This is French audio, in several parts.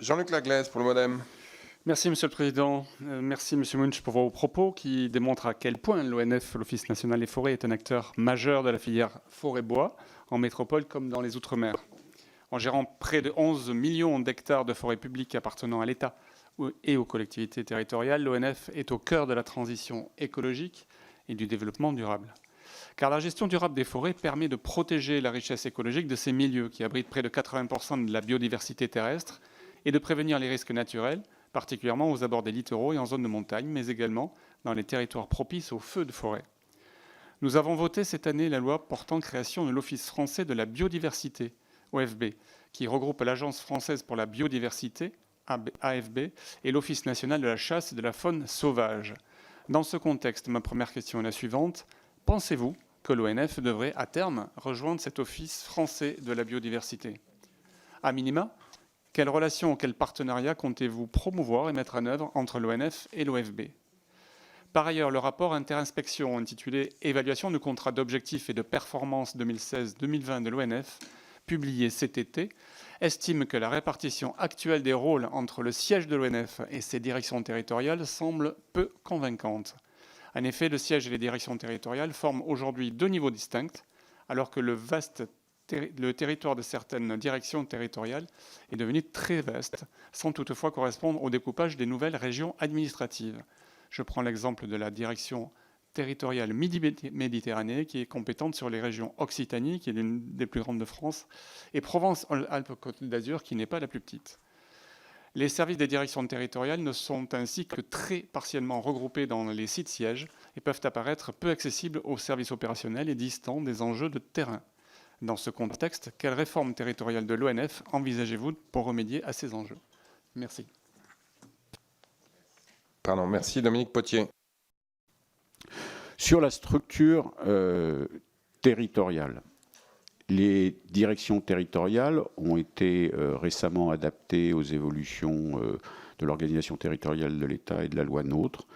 Jean-Luc Laglaise pour le Modem. Merci Monsieur le Président. Merci Monsieur Munch pour vos propos qui démontrent à quel point l'ONF, l'Office national des forêts, est un acteur majeur de la filière forêt-bois, en métropole comme dans les Outre-mer. En gérant près de 11 millions d'hectares de forêts publiques appartenant à l'État et aux collectivités territoriales, l'ONF est au cœur de la transition écologique et du développement durable. Car la gestion durable des forêts permet de protéger la richesse écologique de ces milieux qui abritent près de 80% de la biodiversité terrestre et de prévenir les risques naturels, particulièrement aux abords des littoraux et en zone de montagne, mais également dans les territoires propices aux feux de forêt. Nous avons voté cette année la loi portant création de l'Office français de la biodiversité, OFB, qui regroupe l'Agence française pour la biodiversité, AFB, et l'Office national de la chasse et de la faune sauvage. Dans ce contexte, ma première question est la suivante. Pensez-vous que l'ONF devrait à terme rejoindre cet Office français de la biodiversité? À minima, quelles relations ou quels partenariats comptez-vous promouvoir et mettre en œuvre entre l'ONF et l'OFB? Par ailleurs, le rapport interinspection intitulé « Évaluation du contrat d'objectifs et de performance 2016-2020 de l'ONF », publié cet été, estime que la répartition actuelle des rôles entre le siège de l'ONF et ses directions territoriales semble peu convaincante. En effet, le siège et les directions territoriales forment aujourd'hui deux niveaux distincts, alors que le territoire de certaines directions territoriales est devenu très vaste, sans toutefois correspondre au découpage des nouvelles régions administratives. Je prends l'exemple de la direction territoriale Midi-Méditerranée, qui est compétente sur les régions Occitanie, qui est l'une des plus grandes de France, et Provence-Alpes-Côte d'Azur, qui n'est pas la plus petite. Les services des directions territoriales ne sont ainsi que très partiellement regroupés dans les sites sièges et peuvent apparaître peu accessibles aux services opérationnels et distants des enjeux de terrain. Dans ce contexte, quelle réforme territoriale de l'ONF envisagez-vous pour remédier à ces enjeux? Merci. Pardon, merci Dominique Potier. Sur la structure territoriale, les directions territoriales ont été récemment adaptées aux évolutions de l'organisation territoriale de l'État et de la loi NOTRe.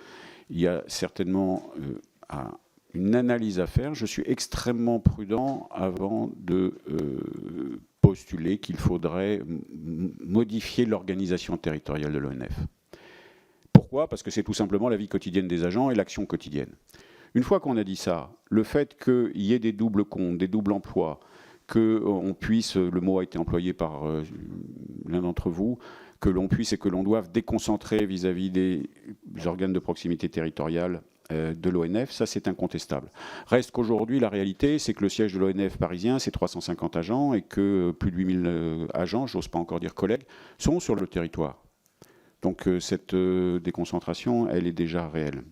Il y a certainement une analyse à faire. Je suis extrêmement prudent avant de postuler qu'il faudrait modifier l'organisation territoriale de l'ONF. Pourquoi? Parce que c'est tout simplement la vie quotidienne des agents et l'action quotidienne. Une fois qu'on a dit ça, le fait qu'il y ait des doubles comptes, des doubles emplois, qu'on puisse, le mot a été employé par l'un d'entre vous, que l'on puisse et que l'on doive déconcentrer vis-à-vis des organes de proximité territoriale de l'ONF, ça c'est incontestable. Reste qu'aujourd'hui, la réalité, c'est que le siège de l'ONF parisien, c'est 350 agents et que plus de 8000 agents, j'ose pas encore dire collègues, sont sur le territoire. Donc cette déconcentration, elle est déjà réelle.